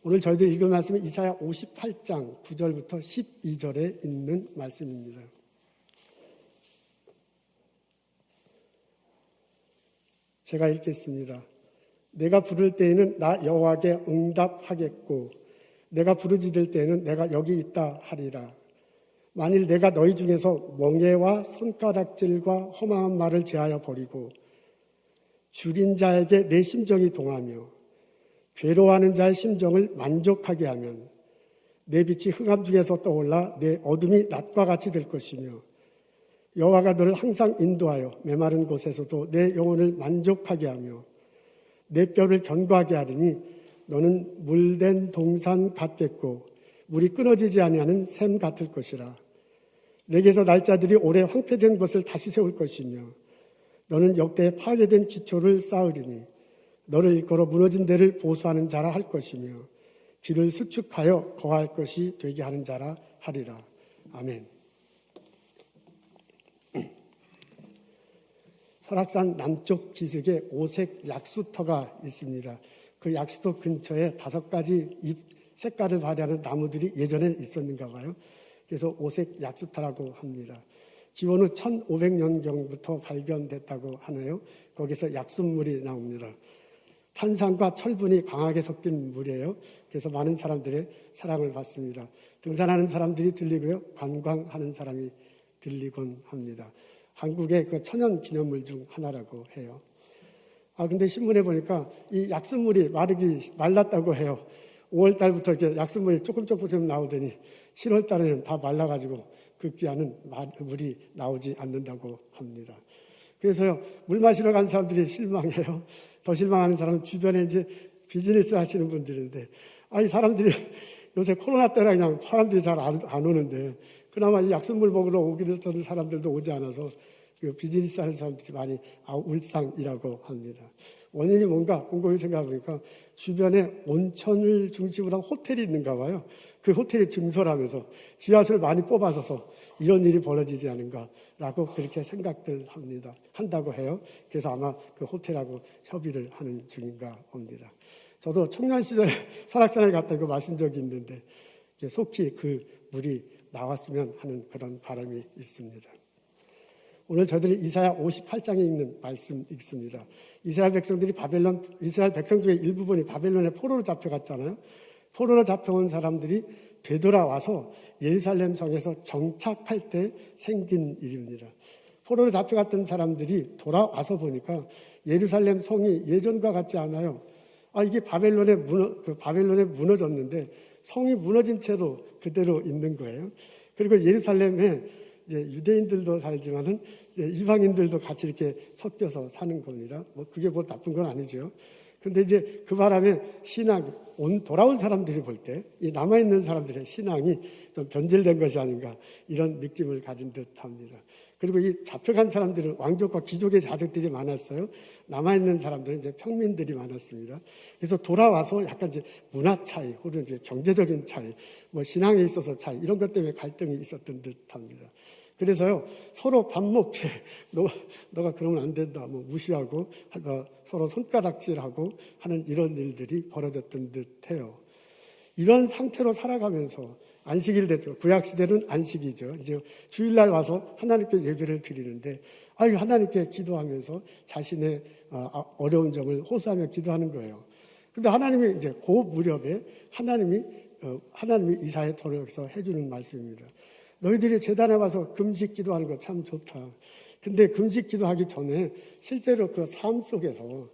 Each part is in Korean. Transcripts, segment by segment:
오늘 저희들 읽은 말씀은 이사야 58장 9절부터 12절에 있는 말씀입니다. 제가 읽겠습니다. 내가 부를 때에는 나 여호와께 응답하겠고 내가 부르짖을 때에는 내가 여기 있다 하리라. 만일 내가 너희 중에서 멍에와 손가락질과 허망한 말을 제하여 버리고 줄인 자에게 내 심정이 동하며 괴로워하는 자의 심정을 만족하게 하면 내 빛이 흑암 중에서 떠올라 내 어둠이 낮과 같이 될 것이며 여호와가 너를 항상 인도하여 메마른 곳에서도 내 영혼을 만족하게 하며 내 뼈를 견고하게 하리니 너는 물된 동산 같겠고 물이 끊어지지 아니하는 샘 같을 것이라. 내게서 날짜들이 오래 황폐된 것을 다시 세울 것이며 너는 역대에 파괴된 기초를 쌓으리니 너를 일컬어 무너진 데를 보수하는 자라 할 것이며 길을 수축하여 거할 것이 되게 하는 자라 하리라. 아멘. 설악산 남쪽 기슭에 오색 약수터가 있습니다. 그 약수터 근처에 5가지 잎 색깔을 발휘하는 나무들이 예전에는 있었는가 봐요. 그래서 오색 약수터라고 합니다. 기원후 1500년경부터 발견됐다고 하네요. 거기서 약수물이 나옵니다. 탄산과 철분이 강하게 섞인 물이에요. 그래서 많은 사람들의 사랑을 받습니다. 등산하는 사람들이 들리고요. 관광하는 사람이 들리곤 합니다. 한국의 그 천연 기념물 중 하나라고 해요. 근데 신문에 보니까 이 약수물이 말랐다고 해요. 5월 달부터 이렇게 약수물이 조금 나오더니 7월 달에는 다 말라가지고 급기야는 물이 나오지 않는다고 합니다. 그래서요, 물 마시러 간 사람들이 실망해요. 더 실망하는 사람은 주변에 이제 비즈니스 하시는 분들인데, 이 사람들이 요새 코로나 때라 그냥 사람들이 잘 안 오는데, 그나마 이 약수물 먹으러 오기를 했던 사람들도 오지 않아서 그 비즈니스 하는 사람들이 많이 울상이라고 합니다. 원인이 뭔가 곰곰이 생각해보니까 주변에 온천을 중심으로 한 호텔이 있는가 봐요. 그 호텔이 증설하면서 지하수를 많이 뽑아서서 이런 일이 벌어지지 않은가라고 그렇게 생각들 한다고 해요. 그래서 아마 그 호텔하고 협의를 하는 중인가 봅니다. 저도 청년 시절에 설악산에 갔다 이거 마신 적이 있는데 속히 그 물이 나왔으면 하는 그런 바람이 있습니다. 오늘 저들이 이사야 58장에 있는 말씀 읽습니다. 이스라엘 백성 중에 일부분이 바벨론의 포로로 잡혀갔잖아요. 포로로 잡혀온 사람들이 되돌아와서 예루살렘 성에서 정착할 때 생긴 일입니다. 포로로 잡혀갔던 사람들이 돌아와서 보니까 예루살렘 성이 예전과 같지 않아요. 이게 바벨론에 무너졌는데 성이 무너진 채로 그대로 있는 거예요. 그리고 예루살렘에 이제 유대인들도 살지만은 이제 이방인들도 같이 이렇게 섞여서 사는 겁니다. 그게 나쁜 건 아니죠. 근데 이제 그 바람에 돌아온 사람들이 볼 때 이 남아있는 사람들의 신앙이 좀 변질된 것이 아닌가 이런 느낌을 가진 듯 합니다. 그리고 이 잡혀간 사람들은 왕족과 귀족의 자식들이 많았어요. 남아있는 사람들은 이제 평민들이 많았습니다. 그래서 돌아와서 약간 이제 문화 차이, 혹은 이제 경제적인 차이, 신앙에 있어서 차이, 이런 것 때문에 갈등이 있었던 듯 합니다. 그래서요, 서로 밥 먹게, 너가 그러면 안 된다, 무시하고, 서로 손가락질하고 하는 이런 일들이 벌어졌던 듯 해요. 이런 상태로 살아가면서 안식일 때도 구약시대는 안식이죠. 이제 주일날 와서 하나님께 예배를 드리는데 하나님께 기도하면서 자신의 어려운 점을 호소하며 기도하는 거예요. 근데 하나님이 이제 그 무렵에 하나님이 이사야 통해서 해주는 말씀입니다. 너희들이 제단에 와서 금식 기도하는 거 참 좋다. 근데 금식 기도하기 전에 실제로 그 삶 속에서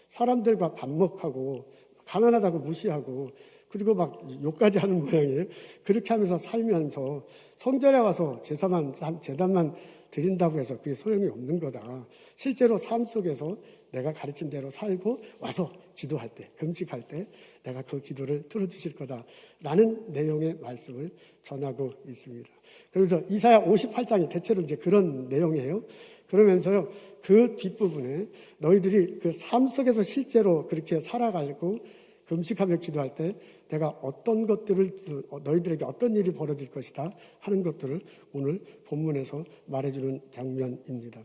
사람들과 반목하고 가난하다고 무시하고 그리고 욕까지 하는 모양이에요. 그렇게 하면서 살면서 성전에 와서 제단만 드린다고 해서 그게 소용이 없는 거다. 실제로 삶 속에서 내가 가르친 대로 살고 와서 기도할 때, 금식할 때 내가 그 기도를 들어주실 거다라는 내용의 말씀을 전하고 있습니다. 그래서 이사야 58장이 대체로 이제 그런 내용이에요. 그러면서요, 그 뒷부분에 너희들이 그 삶 속에서 실제로 그렇게 살아가고 금식하며 기도할 때 내가 어떤 것들을 너희들에게 어떤 일이 벌어질 것이다 하는 것들을 오늘 본문에서 말해주는 장면입니다.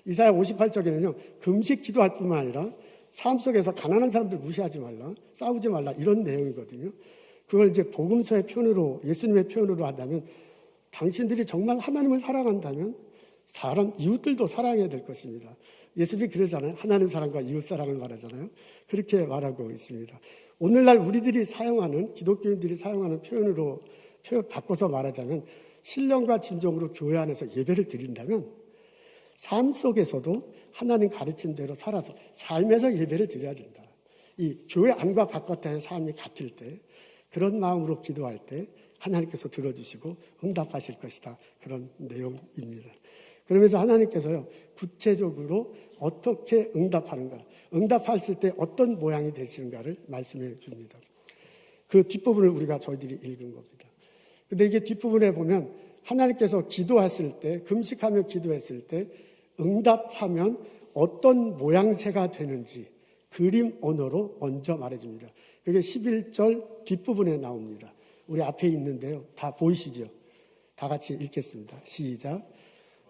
이사야 58장에는요, 금식 기도할 뿐만 아니라 삶 속에서 가난한 사람들 무시하지 말라, 싸우지 말라, 이런 내용이거든요. 그걸 이제 복음서의 표현으로, 예수님의 표현으로 한다면, 당신들이 정말 하나님을 사랑한다면 사람, 이웃들도 사랑해야 될 것입니다. 예수님이 그러잖아요. 하나님 사랑과 이웃 사랑을 말하잖아요. 그렇게 말하고 있습니다. 오늘날 우리들이 사용하는, 기독교인들이 사용하는 표현으로 바꿔서 말하자면, 신령과 진정으로 교회 안에서 예배를 드린다면 삶 속에서도 하나님 가르친 대로 살아서 삶에서 예배를 드려야 된다. 이 교회 안과 바깥의 삶이 같을 때, 그런 마음으로 기도할 때 하나님께서 들어주시고 응답하실 것이다. 그런 내용입니다. 그러면서 하나님께서요, 구체적으로 어떻게 응답하는가, 응답했을 때 어떤 모양이 되시는가를 말씀해 줍니다. 그 뒷부분을 우리가 저희들이 읽은 겁니다. 근데 이게 뒷부분에 보면 하나님께서 기도했을 때, 금식하며 기도했을 때 응답하면 어떤 모양새가 되는지 그림 언어로 먼저 말해줍니다. 그게 11절 뒷부분에 나옵니다. 우리 앞에 있는데요. 다 보이시죠? 다 같이 읽겠습니다. 시작.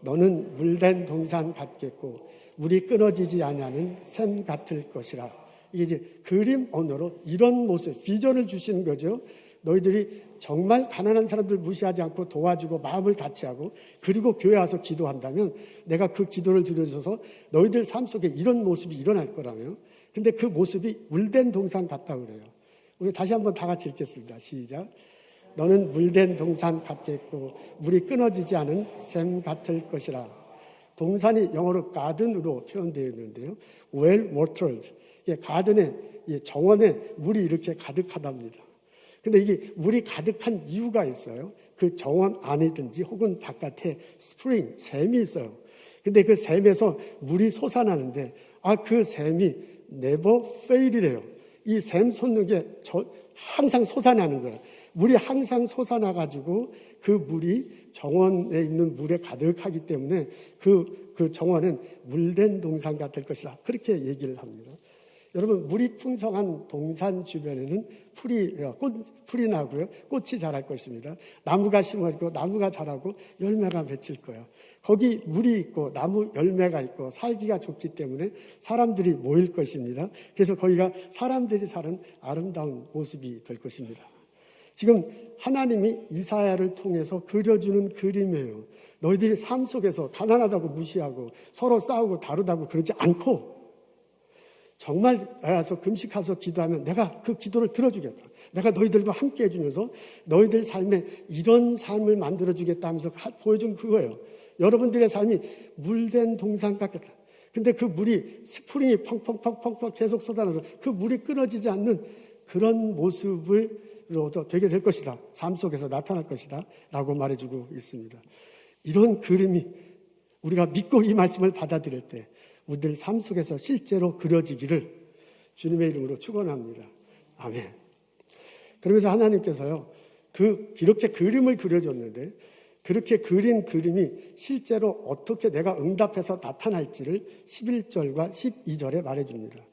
너는 물된 동산 같겠고 물이 끊어지지 아니하는 샘 같을 것이라. 이게 이제 그림 언어로 이런 모습, 비전을 주시는 거죠. 너희들이 정말 가난한 사람들 무시하지 않고 도와주고 마음을 같이 하고, 그리고 교회 와서 기도한다면 내가 그 기도를 들어줘서 너희들 삶 속에 이런 모습이 일어날 거라며. 근데 그 모습이 물된 동산 같다고 그래요. 우리 다시 한번 다 같이 읽겠습니다. 시작. 너는 물된 동산 같겠고 물이 끊어지지 않은 샘 같을 것이라. 동산이 영어로 가든으로 표현되어 있는데요. well watered. 가든에, 정원에 물이 이렇게 가득하답니다. 근데 이게 물이 가득한 이유가 있어요. 그 정원 안이든지 혹은 바깥에 스프링, 샘이 있어요. 근데 그 샘에서 물이 솟아나는데, 그 샘이 never fail이래요. 이 샘 솟는 게 항상 솟아나는 거예요. 물이 항상 솟아나가지고 그 물이 정원에 있는 물에 가득하기 때문에 그 정원은 물된 동산 같을 것이다. 그렇게 얘기를 합니다. 여러분, 물이 풍성한 동산 주변에는 풀이 나고요. 꽃이 자랄 것입니다. 나무가 심어지고 나무가 자라고 열매가 맺힐 거예요. 거기 물이 있고 나무 열매가 있고 살기가 좋기 때문에 사람들이 모일 것입니다. 그래서 거기가 사람들이 사는 아름다운 모습이 될 것입니다. 지금 하나님이 이사야를 통해서 그려주는 그림이에요. 너희들이 삶 속에서 가난하다고 무시하고 서로 싸우고 다루다고 그러지 않고, 정말 나가서 금식하면서 기도하면 내가 그 기도를 들어주겠다. 내가 너희들과 함께 해주면서 너희들 삶에 이런 삶을 만들어주겠다 하면서 보여준 그거예요. 여러분들의 삶이 물된 동산 같겠다. 근데 그 물이 스프링이 펑펑펑펑 계속 쏟아나서 그 물이 끊어지지 않는 그런 모습으로도 되게 될 것이다. 삶 속에서 나타날 것이다. 라고 말해주고 있습니다. 이런 그림이 우리가 믿고 이 말씀을 받아들일 때 우리들 삶 속에서 실제로 그려지기를 주님의 이름으로 축원합니다. 아멘. 그러면서 하나님께서요, 이렇게 그림을 그려줬는데 그렇게 그린 그림이 실제로 어떻게 내가 응답해서 나타날지를 11절과 12절에 말해줍니다.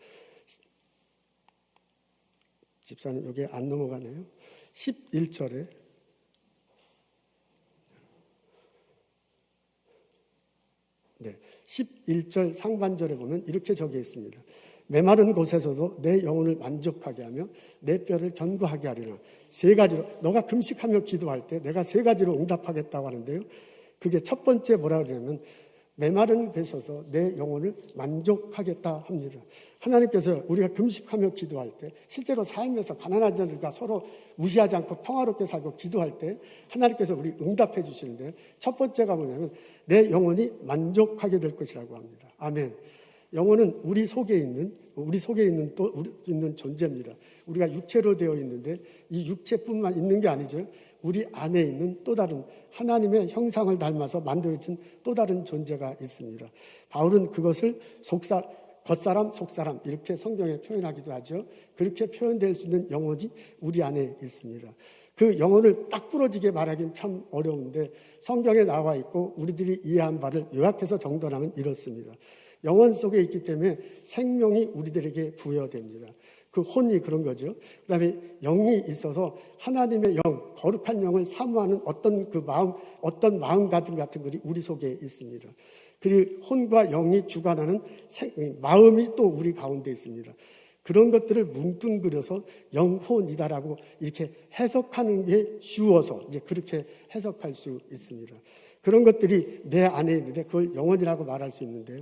집사님 여기 안 넘어가네요. 11절에 네, 11절 상반절에 보면 이렇게 적혀 있습니다. 메마른 곳에서도 내 영혼을 만족하게 하며 내 뼈를 견고하게 하리라. 세 가지로, 너가 금식하며 기도할 때 내가 세 가지로 응답하겠다고 하는데요. 그게 첫 번째 뭐라 그러냐면 메마른 곳에서도 내 영혼을 만족하겠다 합니다. 하나님께서 우리가 금식하며 기도할 때, 실제로 삶에서 가난한 자들과 서로 무시하지 않고 평화롭게 살고 기도할 때 하나님께서 우리 응답해 주시는데, 첫 번째가 뭐냐면 내 영혼이 만족하게 될 것이라고 합니다. 아멘. 영혼은 우리 속에 있는 존재입니다. 우리가 육체로 되어 있는데 이 육체뿐만 있는 게 아니죠. 우리 안에 있는 또 다른 하나님의 형상을 닮아서 만들어진 또 다른 존재가 있습니다. 바울은 그것을 겉사람, 속사람 이렇게 성경에 표현하기도 하죠. 그렇게 표현될 수 있는 영혼이 우리 안에 있습니다. 그 영혼을 딱 부러지게 말하기는 참 어려운데 성경에 나와 있고 우리들이 이해한 바를 요약해서 정돈하면 이렇습니다. 영혼 속에 있기 때문에 생명이 우리들에게 부여됩니다. 그 혼이 그런 거죠. 그 다음에 영이 있어서 하나님의 영, 거룩한 영을 사모하는 어떤 마음가짐 같은 것이 우리 속에 있습니다. 그리고 혼과 영이 주관하는 마음이 또 우리 가운데 있습니다. 그런 것들을 뭉뚱그려서 영혼이다라고 이렇게 해석하는 게 쉬워서 이제 그렇게 해석할 수 있습니다. 그런 것들이 내 안에 있는데 그걸 영혼이라고 말할 수 있는데요.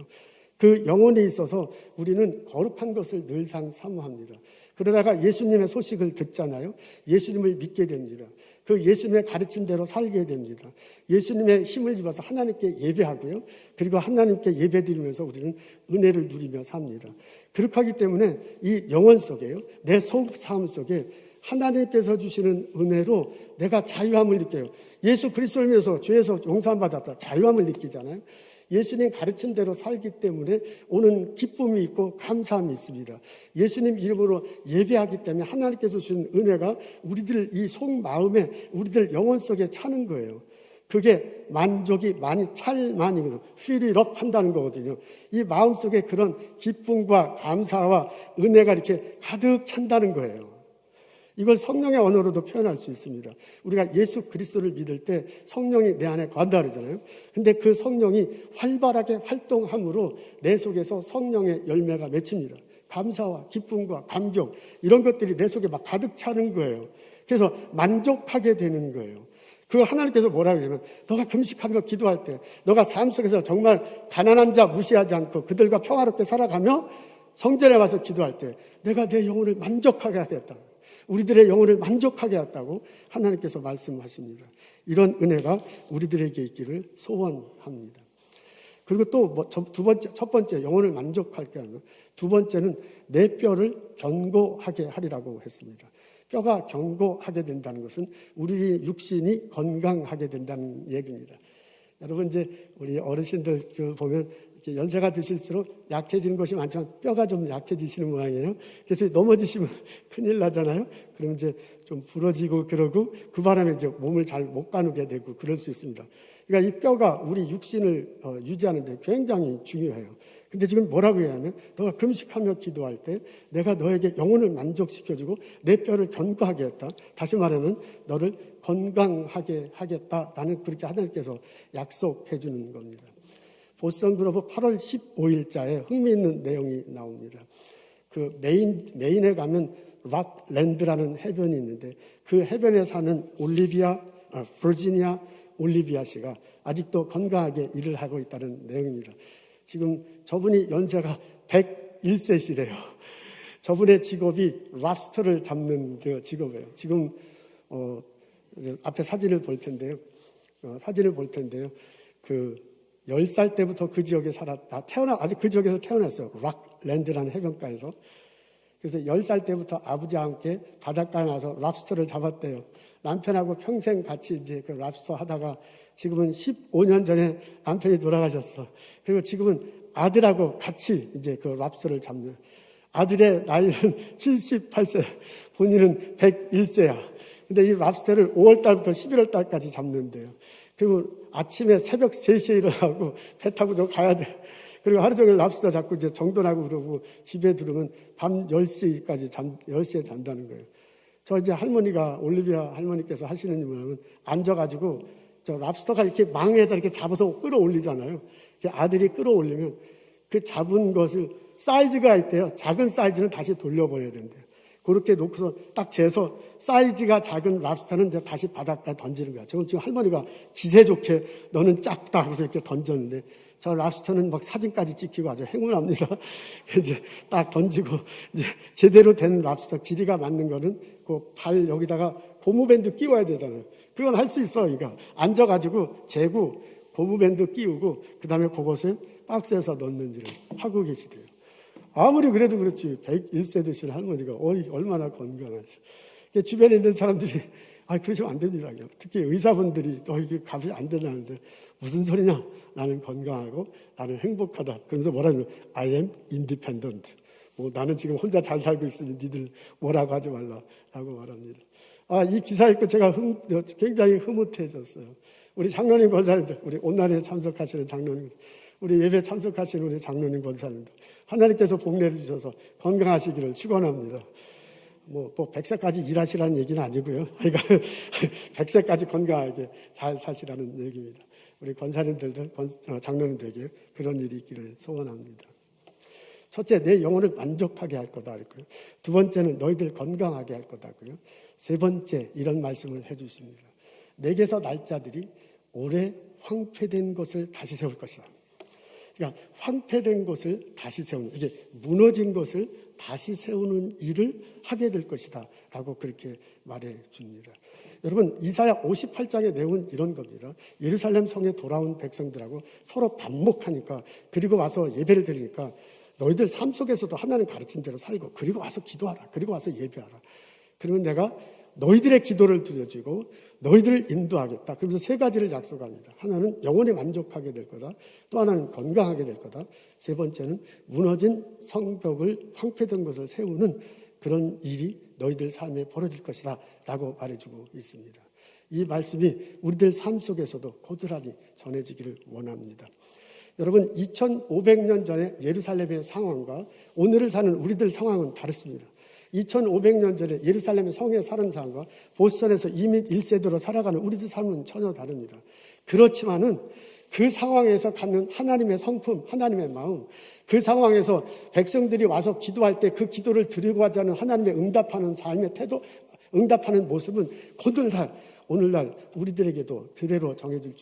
그 영혼에 있어서 우리는 거룩한 것을 늘상 사모합니다. 그러다가 예수님의 소식을 듣잖아요. 예수님을 믿게 됩니다. 그 예수님의 가르침대로 살게 됩니다. 예수님의 힘을 입어서 하나님께 예배하고요. 그리고 하나님께 예배드리면서 우리는 은혜를 누리며 삽니다. 그렇게 하기 때문에 이 영혼 속에요. 내 삶 속에 하나님께서 주시는 은혜로 내가 자유함을 느껴요. 예수 그리스도를 위해서 죄에서 용서함 받았다. 자유함을 느끼잖아요. 예수님 가르침대로 살기 때문에 오는 기쁨이 있고 감사함이 있습니다. 예수님 이름으로 예배하기 때문에 하나님께서 주신 은혜가 우리들 이 속마음에 우리들 영혼 속에 차는 거예요. 그게 만족이 많이 찰만이거든요. fill it up 한다는 거거든요. 이 마음속에 그런 기쁨과 감사와 은혜가 이렇게 가득 찬다는 거예요. 이걸 성령의 언어로도 표현할 수 있습니다. 우리가 예수 그리스도를 믿을 때 성령이 내 안에 거한다 그러잖아요. 근데 그 성령이 활발하게 활동함으로 내 속에서 성령의 열매가 맺힙니다. 감사와 기쁨과 감격 이런 것들이 내 속에 막 가득 차는 거예요. 그래서 만족하게 되는 거예요. 그걸 하나님께서 뭐라고 하냐면 너가 금식하며 기도할 때 너가 삶 속에서 정말 가난한 자 무시하지 않고 그들과 평화롭게 살아가며 성전에 와서 기도할 때 내가 내 영혼을 만족하게 하겠다. 우리들의 영혼을 만족하게 했다고 하나님께서 말씀하십니다. 이런 은혜가 우리들에게 있기를 소원합니다. 그리고 또 첫 번째 영혼을 만족하게 하는 두 번째는 내 뼈를 견고하게 하리라고 했습니다. 뼈가 견고하게 된다는 것은 우리 육신이 건강하게 된다는 얘기입니다. 여러분 이제 우리 어르신들 보면 이렇게 연세가 드실수록 약해지는 것이 많지만 뼈가 좀 약해지시는 모양이에요. 그래서 넘어지시면 큰일 나잖아요. 그럼 이제 좀 부러지고 그러고 그 바람에 이제 몸을 잘 못 가누게 되고 그럴 수 있습니다. 그러니까 이 뼈가 우리 육신을 유지하는 데 굉장히 중요해요. 근데 지금 뭐라고 해야 하면 너가 금식하며 기도할 때 내가 너에게 영혼을 만족시켜주고 내 뼈를 견고하게 했다. 다시 말하면 너를 건강하게 하겠다. 나는 그렇게 하나님께서 약속해 주는 겁니다. 보스턴 글로브 8월 15일자에 흥미있는 내용이 나옵니다. 그 메인에 가면 락랜드라는 해변이 있는데 그 해변에 사는 버지니아 올리비아 씨가 아직도 건강하게 일을 하고 있다는 내용입니다. 지금 저분이 연세가 101세시래요. 저분의 직업이 랍스터를 잡는 직업이에요. 지금 앞에 사진을 볼 텐데요. 그 10살 때부터 그 지역에 아직 그 지역에서 태어났어요. 락랜드라는 해변가에서. 그래서 10살 때부터 아버지와 함께 바닷가에 나서 랍스터를 잡았대요. 남편하고 평생 같이 이제 그 랍스터 하다가 지금은 15년 전에 남편이 돌아가셨어. 그리고 지금은 아들하고 같이 이제 그 랍스터를 잡는. 아들의 나이는 78세, 본인은 101세야. 근데 이 랍스터를 5월 달부터 11월 달까지 잡는데요. 그리고 아침에 새벽 3시에 일어나고 배 타고 좀 가야 돼. 그리고 하루 종일 랍스터 잡고 이제 정돈하고 그러고 집에 들어오면 밤 10시까지 10시에 잔다는 거예요. 저 이제 올리비아 할머니께서 하시는 일 뭐냐면 앉아가지고 저 랍스터가 이렇게 망에다 이렇게 잡아서 끌어올리잖아요. 아들이 끌어올리면 그 잡은 것을 사이즈가 있대요. 작은 사이즈는 다시 돌려버려야 된대요. 그렇게 놓고서 딱 재서 사이즈가 작은 랍스터는 이제 다시 바닷가에 던지는 거야. 지금 할머니가 기세 좋게 너는 작다 그래서 이렇게 던졌는데 저 랍스터는 막 사진까지 찍히고 아주 행운합니다. 이제 딱 던지고 이제 제대로 된 랍스터 길이가 맞는 거는 그 발 여기다가 고무밴드 끼워야 되잖아요. 그건 할 수 있어. 그러니까 앉아가지고 재고 고무밴드 끼우고 그 다음에 그것을 박스에서 넣는지를 하고 계시대요. 아무리 그래도 그렇지 101세 되신 할머니가 얼마나 건강하셔. 주변에 있는 사람들이 그러시면 안 됩니다. 특히 의사분들이 이게 값이 안 된다는데 무슨 소리냐. 나는 건강하고 나는 행복하다. 그러면서 뭐라면 I am independent. 나는 지금 혼자 잘 살고 있으니 니들 뭐라고 하지 말라라고 말합니다. 이 기사 읽고 제가 굉장히 흐뭇해졌어요. 우리 장로님 권사님들, 우리 온난에 참석하시는 장로님, 우리 예배 참석하시는 우리 장로님 권사님들, 하나님께서 복 내주셔서 건강하시기를 축원합니다. 100세까지 일하시라는 얘기는 아니고요. 그러니까 100세까지 건강하게 잘 사시라는 얘기입니다. 우리 권사님들도 장로님들에게 그런 일이 있기를 소원합니다. 첫째, 내 영혼을 만족하게 할 거다. 두 번째는 너희들 건강하게 할 거다고요. 세 번째, 이런 말씀을 해주십니다. 내게서 날 자들이 오래 황폐된 것을 다시 세울 것이다. 그러니까 황폐된 것을 다시 세우는, 이게 무너진 것을 다시 세우는 일을 하게 될 것이다 라고 그렇게 말해 줍니다. 여러분, 이사야 58장의 내용은 이런 겁니다. 예루살렘 성에 돌아온 백성들하고 서로 반목하니까, 그리고 와서 예배를 드리니까 너희들 삶 속에서도 하나님 가르친 대로 살고, 그리고 와서 기도하라, 그리고 와서 예배하라. 그러면 내가 너희들의 기도를 들려주고 너희들을 인도하겠다. 그러면서 세 가지를 약속합니다. 하나는 영원히 만족하게 될 거다. 또 하나는 건강하게 될 거다. 세 번째는 무너진 성벽을, 황폐된 것을 세우는 그런 일이 너희들 삶에 벌어질 것이다 라고 말해주고 있습니다. 이 말씀이 우리들 삶 속에서도 고스란히 전해지기를 원합니다. 여러분, 2500년 전에 예루살렘의 상황과 오늘을 사는 우리들 상황은 다릅니다. 2500년 전에 예루살렘의 성에 사는 사람과 보스턴에서 이민 1세대로 살아가는 우리들 삶은 전혀 다릅니다. 그렇지만은 그 상황에서 갖는 하나님의 성품, 하나님의 마음, 그 상황에서 백성들이 와서 기도할 때 그 기도를 드리고 하자는 하나님의 응답하는 삶의 태도, 응답하는 모습은 오늘날 우리들에게도 그대로 전해질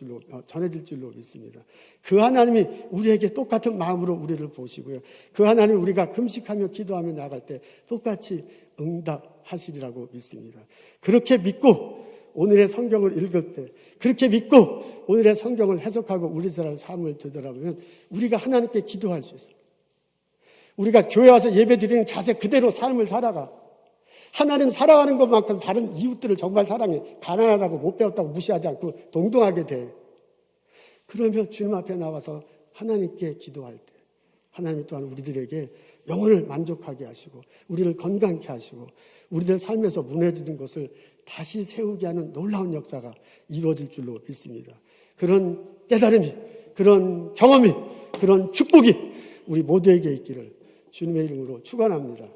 줄로 믿습니다. 그 하나님이 우리에게 똑같은 마음으로 우리를 보시고요. 그 하나님이 우리가 금식하며 기도하며 나아갈 때 똑같이 응답하시리라고 믿습니다. 그렇게 믿고 오늘의 성경을 읽을 때, 그렇게 믿고 오늘의 성경을 해석하고 우리 사람 삶을 되돌아보면 우리가 하나님께 기도할 수 있어요. 우리가 교회 와서 예배 드리는 자세 그대로 삶을 살아가. 하나님 사랑하는 것만큼 다른 이웃들을 정말 사랑해. 가난하다고 못 배웠다고 무시하지 않고 동등하게 돼. 그러면 주님 앞에 나와서 하나님께 기도할 때 하나님 또한 우리들에게 영혼을 만족하게 하시고 우리를 건강케 하시고 우리들 삶에서 무너지는 것을 다시 세우게 하는 놀라운 역사가 이루어질 줄로 믿습니다. 그런 깨달음이, 그런 경험이, 그런 축복이 우리 모두에게 있기를 주님의 이름으로 축원합니다.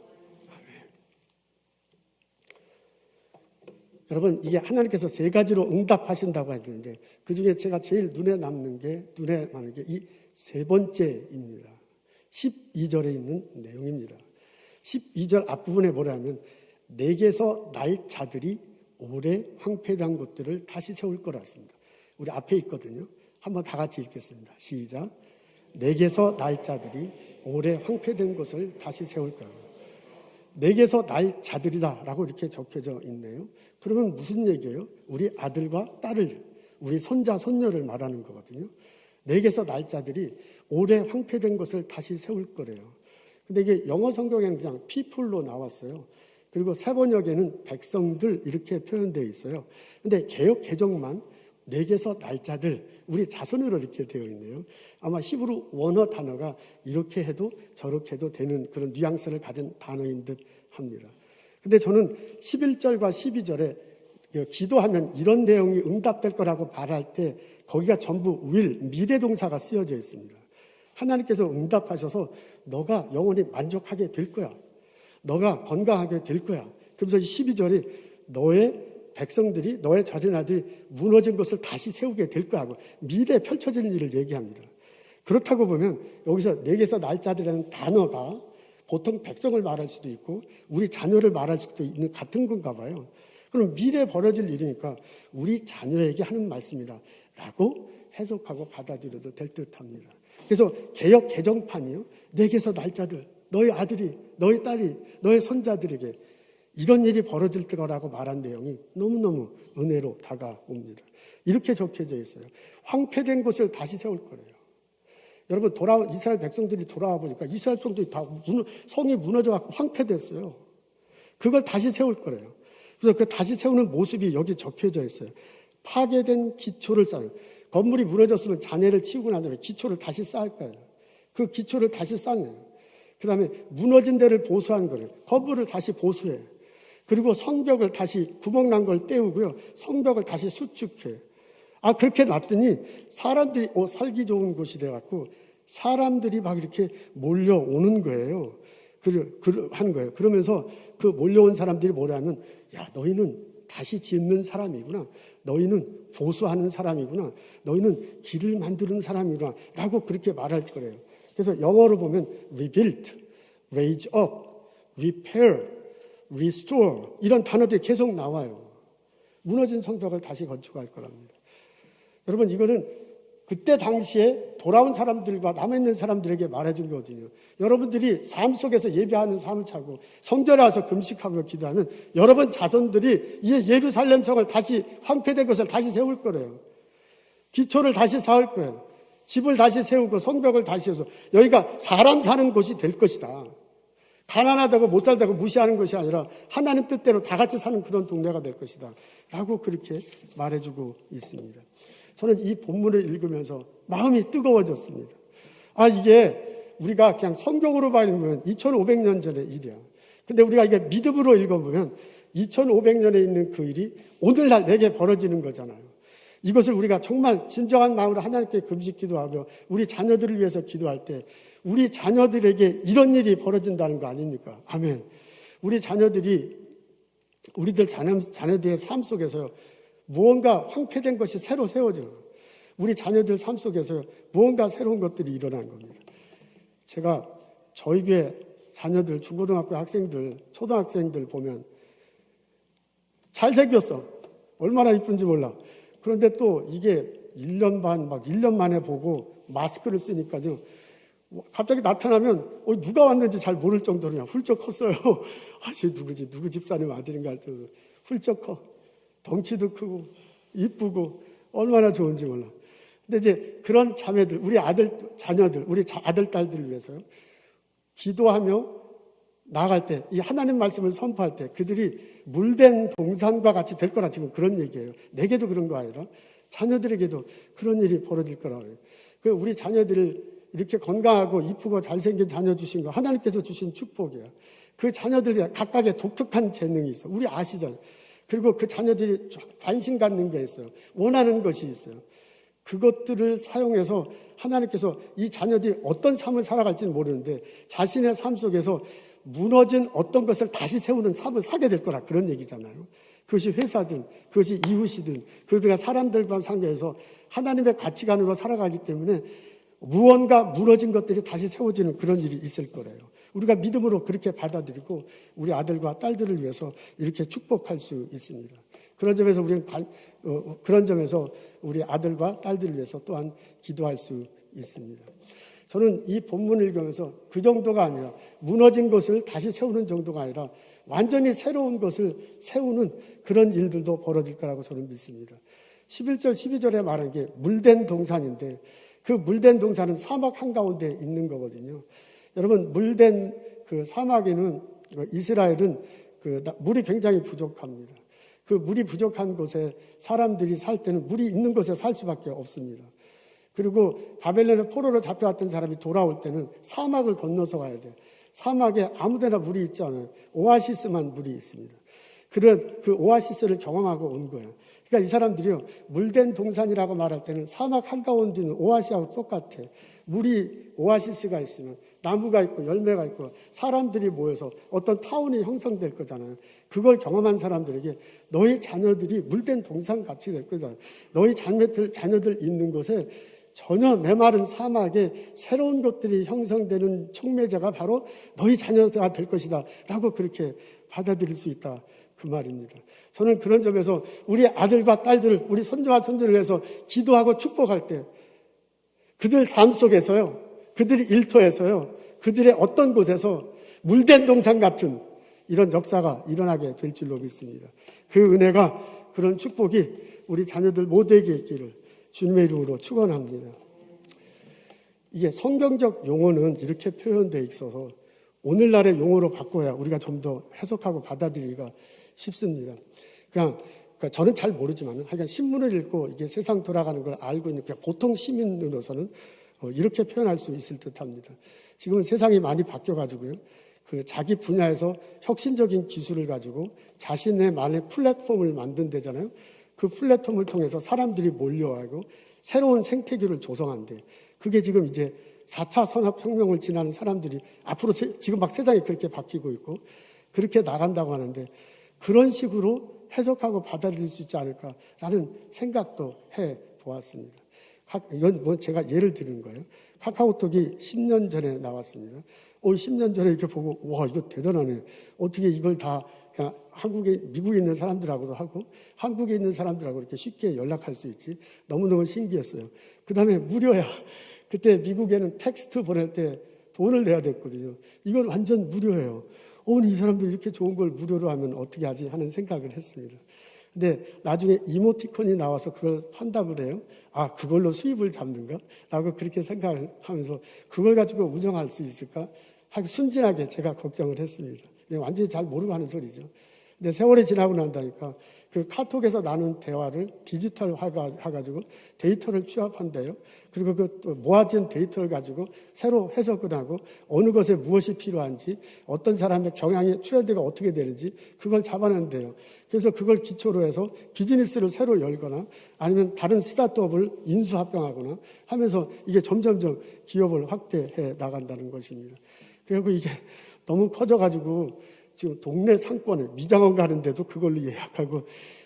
여러분, 이게 하나님께서 세 가지로 응답하신다고 했는데 그 중에 제가 제일 눈에 남는 게 이 세 번째입니다. 12절에 있는 내용입니다. 12절 앞부분에 뭐라면 내게서 날 자들이 오래 황폐한 것들을 다시 세울 거라 했습니다. 우리 앞에 있거든요. 한번 다 같이 읽겠습니다. 시작. 내게서 날 자들이 오래 황폐된 것을 다시 세울 거라. 내게서 날 자들이다 라고 이렇게 적혀져 있네요. 그러면 무슨 얘기예요? 우리 아들과 딸을, 우리 손자, 손녀를 말하는 거거든요. 내게서 날 자들이 오래 황폐된 것을 다시 세울 거래요. 근데 이게 영어 성경에는 그냥 people로 나왔어요. 그리고 세번역에는 백성들 이렇게 표현되어 있어요. 근데 개역 개정만 내게서 날 자들, 우리 자손으로 이렇게 되어 있네요. 아마 히브리 원어 단어가 이렇게 해도 저렇게 해도 되는 그런 뉘앙스를 가진 단어인 듯 합니다. 근데 저는 11절과 12절에 기도하면 이런 내용이 응답될 거라고 말할 때 거기가 전부 미래 동사가 쓰여져 있습니다. 하나님께서 응답하셔서 너가 영원히 만족하게 될 거야. 너가 건강하게 될 거야. 그러면서 12절이 너의 백성들이, 너의 자녀들이 무너진 것을 다시 세우게 될 거야 하고 미래에 펼쳐지는 일을 얘기합니다. 그렇다고 보면 여기서 내게서 날 자들이라는 단어가 보통 백성을 말할 수도 있고 우리 자녀를 말할 수도 있는 같은 건가 봐요. 그럼 미래에 벌어질 일이니까 우리 자녀에게 하는 말씀이라 라고 해석하고 받아들여도 될 듯합니다. 그래서 개역 개정판이요. 내게서 날 자들, 너희 아들이, 너희 딸이, 너희 손자들에게 이런 일이 벌어질 거라고 말한 내용이 너무너무 은혜로 다가옵니다. 이렇게 적혀져 있어요. 황폐된 곳을 다시 세울 거래요. 여러분, 이스라엘 백성들이 돌아와 보니까 이스라엘 백성들이 다 성이 무너져갖고 황폐됐어요. 그걸 다시 세울 거래요. 그래서 그 다시 세우는 모습이 여기 적혀져 있어요. 파괴된 기초를 쌓아요. 건물이 무너졌으면 잔해를 치우고 난 다음에 기초를 다시 쌓을 거예요. 그 기초를 다시 쌓네요. 그 다음에 무너진 데를 보수한 거예요. 건물을 다시 보수해. 그리고 성벽을 다시 구멍난 걸 떼우고요. 성벽을 다시 수축해. 그렇게 놨더니 사람들이 살기 좋은 곳이 돼갖고 사람들이 막 이렇게 몰려오는 거예요. 하는 거예요. 그러면서 그 몰려온 사람들이 뭐라면 야, 너희는 다시 짓는 사람이구나. 너희는 보수하는 사람이구나. 너희는 길을 만드는 사람이구나. 라고 그렇게 말할 거예요. 그래서 영어로 보면 rebuild, raise up, repair, restore 이런 단어들이 계속 나와요. 무너진 성벽을 다시 건축할 거랍니다. 여러분 이거는 그때 당시에 돌아온 사람들과 남아있는 사람들에게 말해준 거거든요. 여러분들이 삶 속에서 예배하는 삶을 차고 성전에 와서 금식하고 기도하면 여러분 자손들이 이 예루살렘 성을 다시 황폐된 것을 다시 세울 거래요. 기초를 다시 쌓을 거예요. 집을 다시 세우고 성벽을 다시 세워서 여기가 사람 사는 곳이 될 것이다. 가난하다고 못 살다고 무시하는 것이 아니라 하나님 뜻대로 다 같이 사는 그런 동네가 될 것이다. 라고 그렇게 말해주고 있습니다. 저는 이 본문을 읽으면서 마음이 뜨거워졌습니다. 이게 우리가 그냥 성경으로 읽으면 2500년 전의 일이야. 근데 우리가 이게 믿음으로 읽어보면 2500년에 있는 그 일이 오늘날 내게 벌어지는 거잖아요. 이것을 우리가 정말 진정한 마음으로 하나님께 금식 기도하며 우리 자녀들을 위해서 기도할 때 우리 자녀들에게 이런 일이 벌어진다는 거 아닙니까? 아멘. 우리 자녀들이 우리들 자녀들의 삶 속에서요. 무언가 황폐된 것이 새로 세워져요. 우리 자녀들 삶 속에서 무언가 새로운 것들이 일어난 겁니다. 제가 저희 교회 자녀들, 중고등학교 학생들, 초등학생들 보면 잘생겼어. 얼마나 이쁜지 몰라. 그런데 또 이게 1년 반, 1년 만에 보고 마스크를 쓰니까요. 갑자기 나타나면 누가 왔는지 잘 모를 정도로 그냥 훌쩍 컸어요. 누구지? 누구 집사님 아들인가 할 정도로 훌쩍 커. 덩치도 크고 이쁘고 얼마나 좋은지 몰라. 근데 이제 그런 자매들, 우리 자녀들, 우리 아들, 딸들을 위해서요. 기도하며 나아갈 때, 이 하나님 말씀을 선포할 때 그들이 물된 동산과 같이 될 거라 지금 그런 얘기예요. 내게도 그런 거 아니라 자녀들에게도 그런 일이 벌어질 거라고 해요. 우리 자녀들을 이렇게 건강하고 이쁘고 잘생긴 자녀 주신 거 하나님께서 주신 축복이에요. 그 자녀들이 각각의 독특한 재능이 있어. 우리 아시잖아요. 그리고 그 자녀들이 관심 갖는 게 있어요. 원하는 것이 있어요. 그것들을 사용해서 하나님께서 이 자녀들이 어떤 삶을 살아갈지는 모르는데 자신의 삶 속에서 무너진 어떤 것을 다시 세우는 삶을 살게 될 거라 그런 얘기잖아요. 그것이 회사든 그것이 이웃이든 그들과 사람들과 상대해서 하나님의 가치관으로 살아가기 때문에 무언가 무너진 것들이 다시 세워지는 그런 일이 있을 거래요. 우리가 믿음으로 그렇게 받아들이고 우리 아들과 딸들을 위해서 이렇게 축복할 수 있습니다. 그런 점에서 우리는 우리 아들과 딸들을 위해서 또한 기도할 수 있습니다. 저는 이 본문을 읽으면서 그 정도가 아니라 무너진 것을 다시 세우는 정도가 아니라 완전히 새로운 것을 세우는 그런 일들도 벌어질 거라고 저는 믿습니다. 11절, 12절에 말한 게 물된 동산인데 그 물된 동산은 사막 한가운데 있는 거거든요. 여러분, 물된 그 사막에는 이스라엘은 물이 굉장히 부족합니다. 그 물이 부족한 곳에 사람들이 살 때는 물이 있는 곳에 살 수밖에 없습니다. 그리고 바벨론의 포로로 잡혀왔던 사람이 돌아올 때는 사막을 건너서 가야 돼요. 사막에 아무데나 물이 있지 않아요. 오아시스만 물이 있습니다. 그런 그 오아시스를 경험하고 온 거예요. 그러니까 이 사람들이요, 물된 동산이라고 말할 때는 사막 한가운데 있는 오아시스하고 똑같아. 물이 오아시스가 있으면 나무가 있고 열매가 있고 사람들이 모여서 어떤 타운이 형성될 거잖아요. 그걸 경험한 사람들에게 너희 자녀들이 물된 동산같이 될 거잖아요. 너희 자녀들 있는 곳에 전혀 메마른 사막에 새로운 것들이 형성되는 촉매자가 바로 너희 자녀가 될 것이다 라고 그렇게 받아들일 수 있다 그 말입니다. 저는 그런 점에서 우리 아들과 딸들, 우리 손주와 손주를 위해서 기도하고 축복할 때 그들 삶 속에서요, 그들이 일터에서요, 그들의 어떤 곳에서 물된 동산 같은 이런 역사가 일어나게 될 줄로 믿습니다. 그 은혜가, 그런 축복이 우리 자녀들 모두에게 있기를 주님의 이름으로 축원합니다. 이게 성경적 용어는 이렇게 표현되어 있어서 오늘날의 용어로 바꿔야 우리가 좀 더 해석하고 받아들이기가 쉽습니다. 그러니까 저는 잘 모르지만 하여간 신문을 읽고 이게 세상 돌아가는 걸 알고 있는 보통 시민으로서는 이렇게 표현할 수 있을 듯합니다. 지금은 세상이 많이 바뀌어가지고요. 그 자기 분야에서 혁신적인 기술을 가지고 자신의만의 플랫폼을 만든대잖아요. 그 플랫폼을 통해서 사람들이 몰려하고 새로운 생태계를 조성한대. 그게 지금 이제 4차 산업혁명을 지나는 사람들이 앞으로 지금 막 세상이 그렇게 바뀌고 있고 그렇게 나간다고 하는데 그런 식으로 해석하고 받아들일 수 있지 않을까라는 생각도 해보았습니다. 이건 뭐 제가 예를 드는 거예요. 카카오톡이 10년 전에 나왔습니다. 10년 전에 이렇게 보고 와 이거 대단하네. 어떻게 이걸 다 그냥 미국에 있는 사람들하고도 하고 한국에 있는 사람들하고 이렇게 쉽게 연락할 수 있지. 너무너무 신기했어요. 그 다음에 무료야. 그때 미국에는 텍스트 보낼 때 돈을 내야 됐거든요. 이건 완전 무료예요. 이 사람들이 이렇게 좋은 걸 무료로 하면 어떻게 하지 하는 생각을 했습니다. 근데 나중에 이모티콘이 나와서 그걸 판다고 그래요. 그걸로 수입을 잡는가? 라고 그렇게 생각하면서 그걸 가지고 운영할 수 있을까? 하고 순진하게 제가 걱정을 했습니다. 완전히 잘 모르고 하는 소리죠. 근데 세월이 지나고 난다니까 그 카톡에서 나눈 대화를 디지털화가지고 데이터를 취합한대요. 그리고 그 모아진 데이터를 가지고 새로 해석을 하고 어느 것에 무엇이 필요한지 어떤 사람의 경향이 트렌드가 어떻게 되는지 그걸 잡아낸대요. 그래서 그걸 기초로 해서 비즈니스를 새로 열거나 아니면 다른 스타트업을 인수합병하거나 하면서 이게 점점점 기업을 확대해 나간다는 것입니다. 그리고 이게 너무 커져가지고 지금 동네 상권에 미장원 가는데도 그걸로 예약하고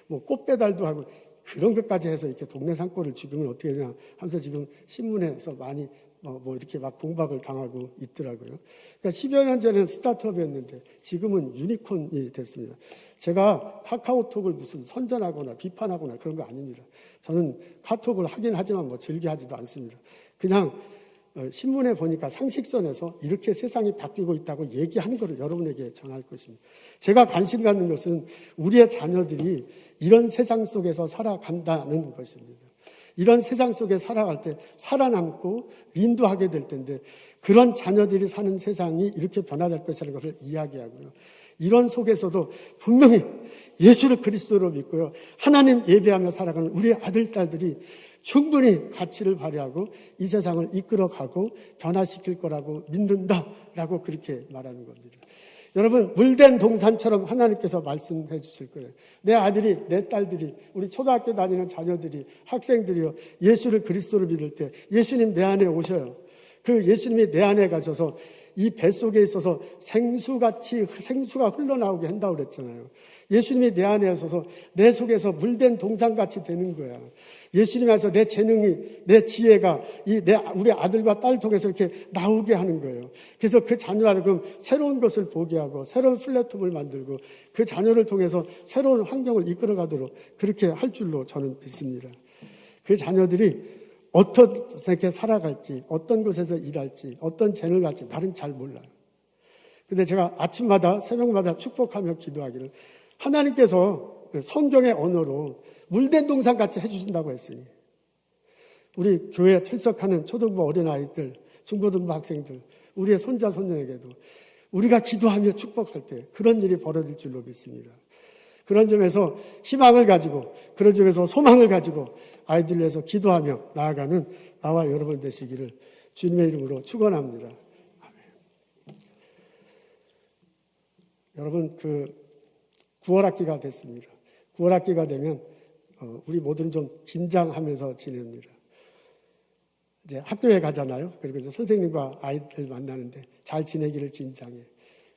뭐 꽃배달도 하고 그런 것까지 해서 이렇게 동네 상권을 죽이면 어떻게 되냐 하면서 지금 신문에서 많이 뭐 이렇게 막 공박을 당하고 있더라고요. 그러니까 10여 년 전에는 스타트업이었는데 지금은 유니콘이 됐습니다. 제가 카카오톡을 무슨 선전하거나 비판하거나 그런 거 아닙니다. 저는 카톡을 하긴 하지만 뭐 즐겨하지도 않습니다. 그냥 신문에 보니까 상식선에서 이렇게 세상이 바뀌고 있다고 얘기하는 것을 여러분에게 전할 것입니다. 제가 관심 갖는 것은 우리의 자녀들이 이런 세상 속에서 살아간다는 것입니다. 이런 세상 속에 살아갈 때 살아남고 인도하게 될 텐데 그런 자녀들이 사는 세상이 이렇게 변화될 것이라는 것을 이야기하고요. 이런 속에서도 분명히 예수를 그리스도로 믿고요. 하나님 예배하며 살아가는 우리 아들, 딸들이 충분히 가치를 발휘하고 이 세상을 이끌어가고 변화시킬 거라고 믿는다라고 그렇게 말하는 겁니다. 여러분, 물된 동산처럼 하나님께서 말씀해 주실 거예요. 내 아들이, 내 딸들이, 우리 초등학교 다니는 자녀들이, 학생들이요, 예수를 그리스도를 믿을 때 예수님 내 안에 오셔요. 그 예수님이 내 안에 가셔서 이 뱃속에 있어서 생수가 흘러나오게 한다고 그랬잖아요. 예수님이 내 안에 있어서 내 속에서 물된 동산같이 되는 거야. 예수님이 와서 내 재능이, 내 지혜가 우리 아들과 딸 통해서 이렇게 나오게 하는 거예요. 그래서 그 자녀하고금 새로운 것을 보게 하고 새로운 플랫폼을 만들고 그 자녀를 통해서 새로운 환경을 이끌어가도록 그렇게 할 줄로 저는 믿습니다. 그 자녀들이 어떻게 살아갈지, 어떤 곳에서 일할지, 어떤 재능을 갈지 나는 잘 몰라요. 근데 제가 아침마다 새벽마다 축복하며 기도하기를 하나님께서 성경의 언어로 물된 동산같이 해주신다고 했으니 우리 교회에 출석하는 초등부 어린아이들, 중고등부 학생들, 우리의 손자 손녀에게도 우리가 기도하며 축복할 때 그런 일이 벌어질 줄로 믿습니다. 그런 점에서 희망을 가지고 그런 점에서 소망을 가지고 아이들 위해서 기도하며 나아가는 나와 여러분 되시기를 주님의 이름으로 축원합니다. 아멘. 여러분 9월 학기가 됐습니다. 9월 학기가 되면 우리 모두는 좀 긴장하면서 지냅니다. 이제 학교에 가잖아요. 그리고 이제 선생님과 아이들 만나는데 잘 지내기를 긴장해.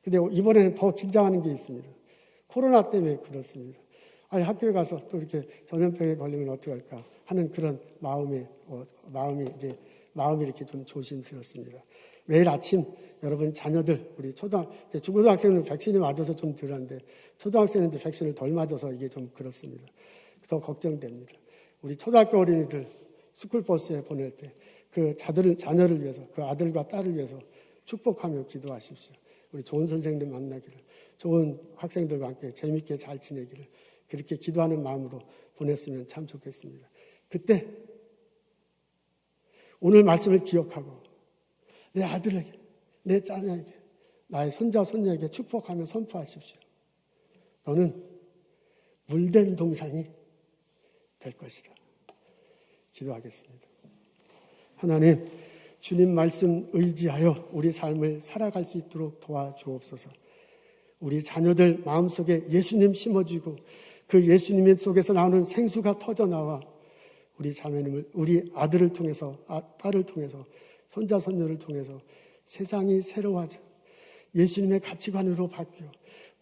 근데 이번에는 더 긴장하는 게 있습니다. 코로나 때문에 그렇습니다. 학교에 가서 또 이렇게 전염병에 걸리면 어떡할까 하는 그런 마음이 이렇게 좀 조심스럽습니다. 매일 아침 여러분 자녀들 우리 중고등학생은 백신이 맞아서 좀 덜한데 초등학생은 이제 백신을 덜 맞아서 이게 좀 그렇습니다. 더 걱정됩니다. 우리 초등학교 어린이들 스쿨버스에 보낼 때 그 자녀를 위해서 그 아들과 딸을 위해서 축복하며 기도하십시오. 우리 좋은 선생님 만나기를 좋은 학생들과 함께 재미있게 잘 지내기를 그렇게 기도하는 마음으로 보냈으면 참 좋겠습니다. 그때 오늘 말씀을 기억하고 내 아들에게 내 자녀에게 나의 손자 손녀에게 축복하며 선포하십시오. 너는 물된 동산이 될 것이다. 기도하겠습니다. 하나님, 주님 말씀 의지하여 우리 삶을 살아갈 수 있도록 도와주옵소서. 우리 자녀들 마음속에 예수님 심어주고 그 예수님 속에서 나오는 생수가 터져나와 우리 자매님을, 우리 아들을 통해서, 딸을 통해서, 손자 손녀를 통해서 세상이 새로워져 예수님의 가치관으로 바뀌어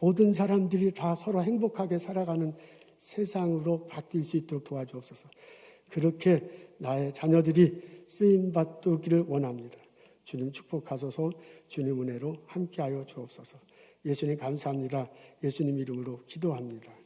모든 사람들이 다 서로 행복하게 살아가는 세상으로 바뀔 수 있도록 도와주옵소서. 그렇게 나의 자녀들이 쓰임받기를 원합니다. 주님 축복하소서. 주님 은혜로 함께하여 주옵소서. 예수님 감사합니다. 예수님 이름으로 기도합니다.